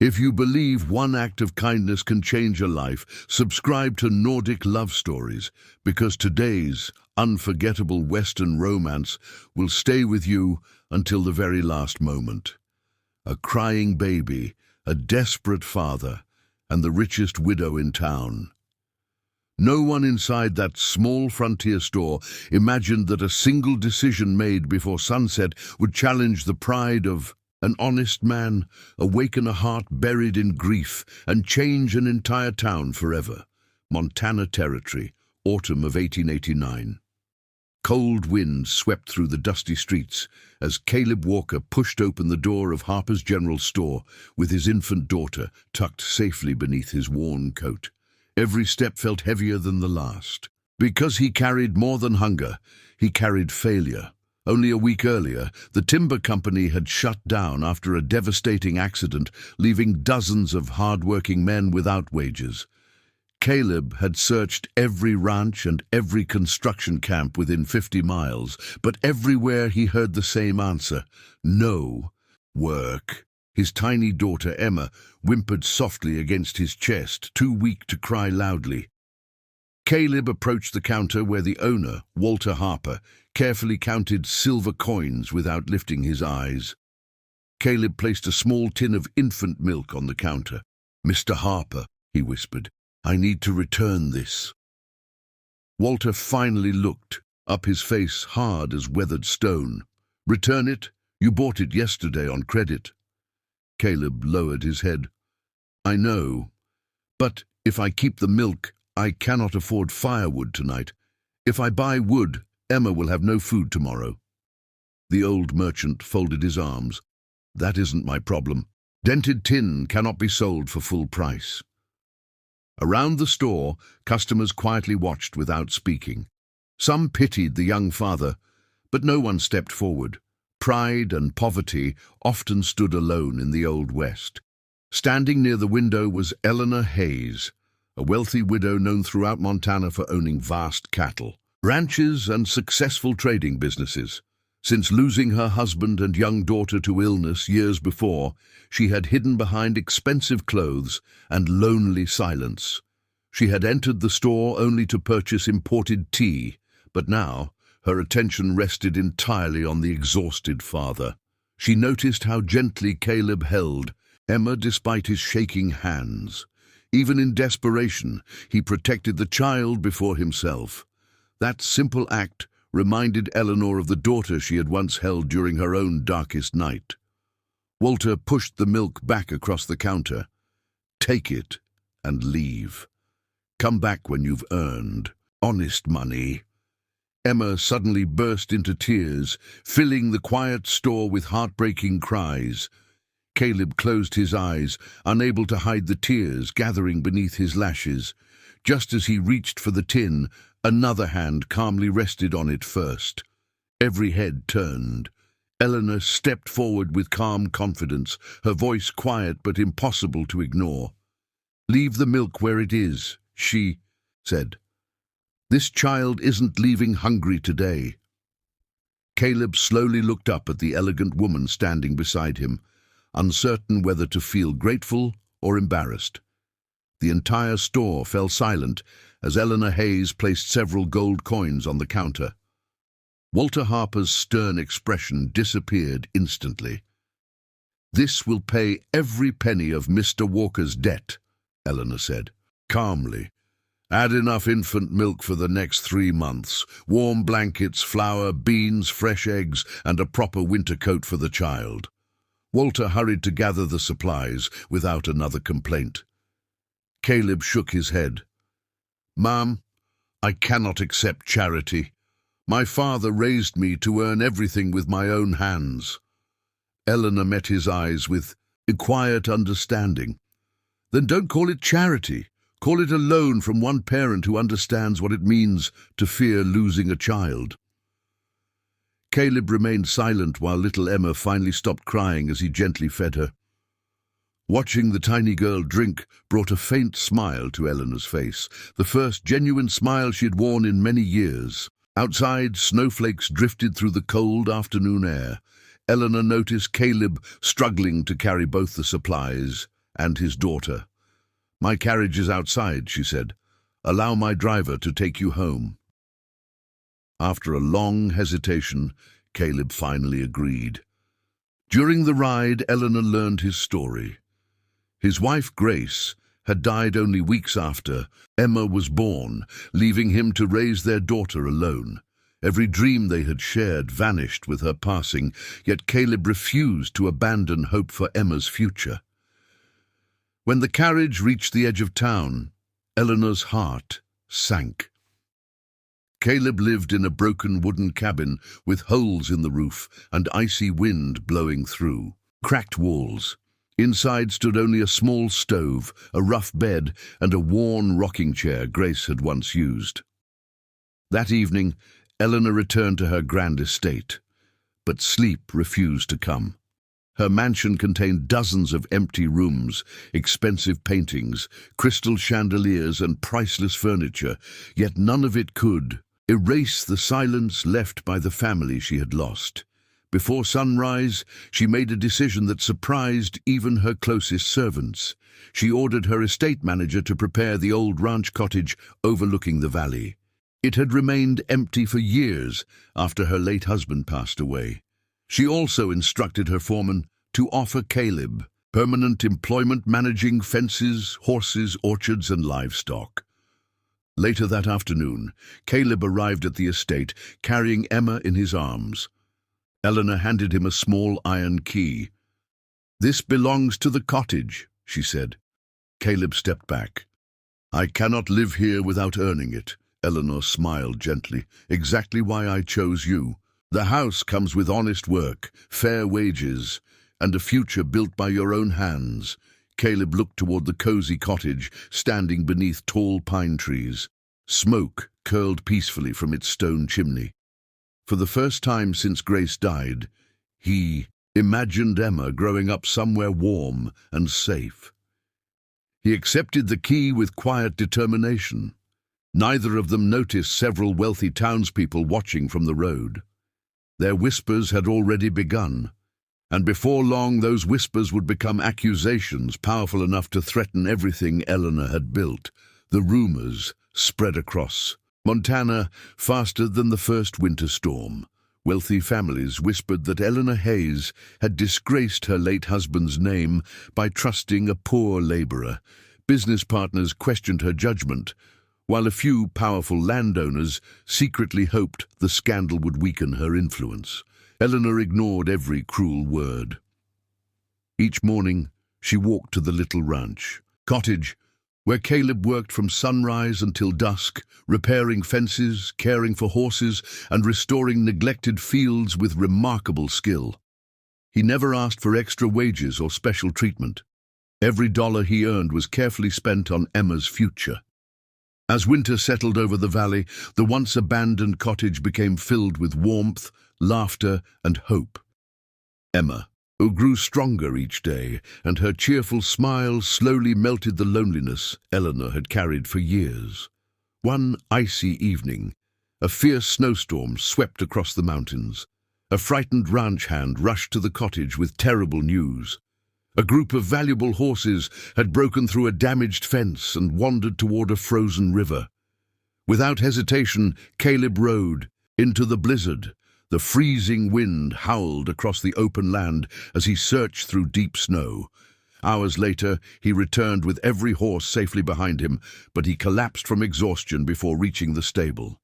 If you believe one act of kindness can change a life, subscribe to Nordic Love Stories, because today's unforgettable Western romance will stay with you until the very last moment. A crying baby, a desperate father, and the richest widow in town. No one inside that small frontier store imagined that a single decision made before sunset would challenge the pride of an honest man, awaken a heart buried in grief, and change an entire town forever. Montana Territory, autumn of 1889. Cold winds swept through the dusty streets as Caleb Walker pushed open the door of Harper's General Store with his infant daughter tucked safely beneath his worn coat. Every step felt heavier than the last. Because he carried more than hunger, he carried failure. Only a week earlier, the timber company had shut down after a devastating accident, leaving dozens of hard-working men without wages. Caleb had searched every ranch and every construction camp within 50 miles, but everywhere he heard the same answer: no work. His tiny daughter, Emma, whimpered softly against his chest, too weak to cry loudly. Caleb approached the counter where the owner, Walter Harper, carefully counted silver coins without lifting his eyes. Caleb placed a small tin of infant milk on the counter. "Mr. Harper," he whispered, "I need to return this." Walter finally looked, up his face hard as weathered stone. "Return it? You bought it yesterday on credit." Caleb lowered his head. "I know, but if I keep the milk, I cannot afford firewood tonight. If I buy wood, Emma will have no food tomorrow." The old merchant folded his arms. "That isn't my problem. Dented tin cannot be sold for full price." Around the store, customers quietly watched without speaking. Some pitied the young father, but no one stepped forward. Pride and poverty often stood alone in the Old West. Standing near the window was Eleanor Hayes, a wealthy widow known throughout Montana for owning vast cattle, ranches, and successful trading businesses. Since losing her husband and young daughter to illness years before, she had hidden behind expensive clothes and lonely silence. She had entered the store only to purchase imported tea, but now her attention rested entirely on the exhausted father. She noticed how gently Caleb held Emma despite his shaking hands. Even in desperation, he protected the child before himself. That simple act reminded Eleanor of the daughter she had once held during her own darkest night. Walter pushed the milk back across the counter. "Take it and leave. Come back when you've earned honest money." Emma suddenly burst into tears, filling the quiet store with heartbreaking cries. Caleb closed his eyes, unable to hide the tears gathering beneath his lashes. Just as he reached for the tin, another hand calmly rested on it first. Every head turned. Eleanor stepped forward with calm confidence, her voice quiet but impossible to ignore. "Leave the milk where it is," she said. "This child isn't leaving hungry today." Caleb slowly looked up at the elegant woman standing beside him, uncertain whether to feel grateful or embarrassed. The entire store fell silent as Eleanor Hayes placed several gold coins on the counter. Walter Harper's stern expression disappeared instantly. "This will pay every penny of Mr. Walker's debt," Eleanor said, calmly. "Add enough infant milk for the next 3 months, warm blankets, flour, beans, fresh eggs, and a proper winter coat for the child." Walter hurried to gather the supplies without another complaint. Caleb shook his head. "Ma'am, I cannot accept charity. My father raised me to earn everything with my own hands." Eleanor met his eyes with a quiet understanding. "Then don't call it charity. Call it a loan from one parent who understands what it means to fear losing a child." Caleb remained silent while little Emma finally stopped crying as he gently fed her. Watching the tiny girl drink brought a faint smile to Eleanor's face, the first genuine smile she had worn in many years. Outside, snowflakes drifted through the cold afternoon air. Eleanor noticed Caleb struggling to carry both the supplies and his daughter. "My carriage is outside," she said. "Allow my driver to take you home." After a long hesitation, Caleb finally agreed. During the ride, Eleanor learned his story. His wife, Grace, had died only weeks after Emma was born, leaving him to raise their daughter alone. Every dream they had shared vanished with her passing, yet Caleb refused to abandon hope for Emma's future. When the carriage reached the edge of town, Eleanor's heart sank. Caleb lived in a broken wooden cabin with holes in the roof and icy wind blowing through. Cracked walls. Inside stood only a small stove, a rough bed, and a worn rocking chair Grace had once used. That evening, Eleanor returned to her grand estate, but sleep refused to come. Her mansion contained dozens of empty rooms, expensive paintings, crystal chandeliers, and priceless furniture, yet none of it could erase the silence left by the family she had lost. Before sunrise, she made a decision that surprised even her closest servants. She ordered her estate manager to prepare the old ranch cottage overlooking the valley. It had remained empty for years after her late husband passed away. She also instructed her foreman to offer Caleb permanent employment managing fences, horses, orchards, and livestock. Later that afternoon, Caleb arrived at the estate, carrying Emma in his arms. Eleanor handed him a small iron key. "This belongs to the cottage," she said. Caleb stepped back. "I cannot live here without earning it." Eleanor smiled gently. "Exactly why I chose you. The house comes with honest work, fair wages, and a future built by your own hands." Caleb looked toward the cozy cottage, standing beneath tall pine trees. Smoke curled peacefully from its stone chimney. For the first time since Grace died, he imagined Emma growing up somewhere warm and safe. He accepted the key with quiet determination. Neither of them noticed several wealthy townspeople watching from the road. Their whispers had already begun, and before long those whispers would become accusations powerful enough to threaten everything Eleanor had built. The rumors spread across Montana faster than the first winter storm. Wealthy families whispered that Eleanor Hayes had disgraced her late husband's name by trusting a poor laborer. Business partners questioned her judgment, while a few powerful landowners secretly hoped the scandal would weaken her influence. Eleanor ignored every cruel word. Each morning, she walked to the little ranch cottage, where Caleb worked from sunrise until dusk, repairing fences, caring for horses, and restoring neglected fields with remarkable skill. He never asked for extra wages or special treatment. Every dollar he earned was carefully spent on Emma's future. As winter settled over the valley, the once abandoned cottage became filled with warmth, laughter, and hope. Emma, who grew stronger each day, and her cheerful smile slowly melted the loneliness Eleanor had carried for years. One icy evening, a fierce snowstorm swept across the mountains. A frightened ranch hand rushed to the cottage with terrible news. A group of valuable horses had broken through a damaged fence and wandered toward a frozen river. Without hesitation, Caleb rode into the blizzard. The freezing wind howled across the open land as he searched through deep snow. Hours later, he returned with every horse safely behind him, but he collapsed from exhaustion before reaching the stable.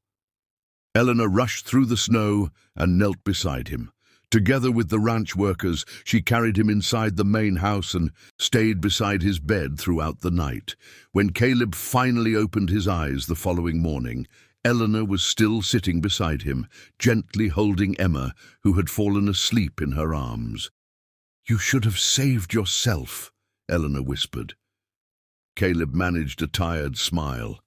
Eleanor rushed through the snow and knelt beside him. Together with the ranch workers, she carried him inside the main house and stayed beside his bed throughout the night. When Caleb finally opened his eyes the following morning, Eleanor was still sitting beside him, gently holding Emma, who had fallen asleep in her arms. "You should have saved yourself," Eleanor whispered. Caleb managed a tired smile.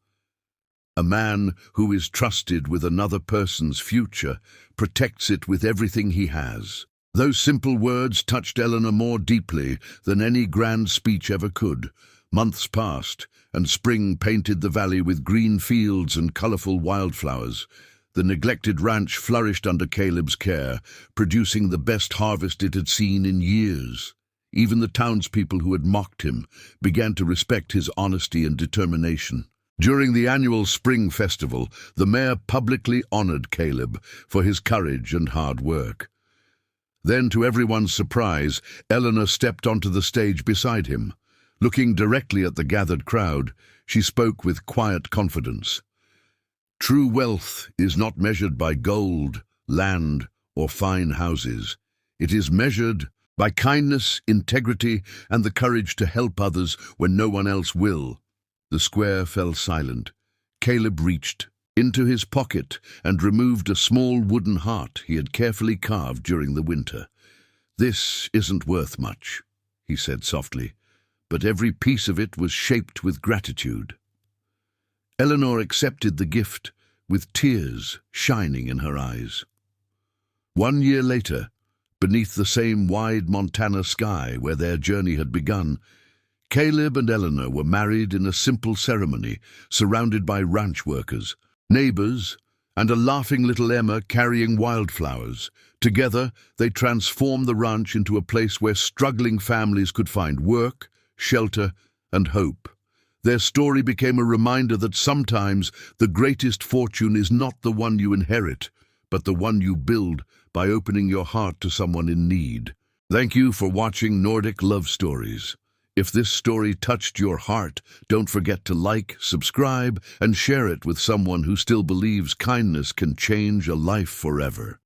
A man who is trusted with another person's future protects it with everything he has. Those simple words touched Eleanor more deeply than any grand speech ever could. Months passed, and spring painted the valley with green fields and colorful wildflowers. The neglected ranch flourished under Caleb's care, producing the best harvest it had seen in years. Even the townspeople who had mocked him began to respect his honesty and determination. During the annual spring festival, the mayor publicly honored Caleb for his courage and hard work. Then, to everyone's surprise, Eleanor stepped onto the stage beside him. Looking directly at the gathered crowd, she spoke with quiet confidence. "True wealth is not measured by gold, land, or fine houses. It is measured by kindness, integrity, and the courage to help others when no one else will." The square fell silent. Caleb reached into his pocket and removed a small wooden heart he had carefully carved during the winter. "This isn't worth much," he said softly, "but every piece of it was shaped with gratitude." Eleanor accepted the gift, with tears shining in her eyes. 1 year later, beneath the same wide Montana sky where their journey had begun, Caleb and Eleanor were married in a simple ceremony, surrounded by ranch workers, neighbors, and a laughing little Emma carrying wildflowers. Together, they transformed the ranch into a place where struggling families could find work, shelter, and hope. Their story became a reminder that sometimes the greatest fortune is not the one you inherit, but the one you build by opening your heart to someone in need. Thank you for watching Nordic Love Stories. If this story touched your heart, don't forget to like, subscribe, and share it with someone who still believes kindness can change a life forever.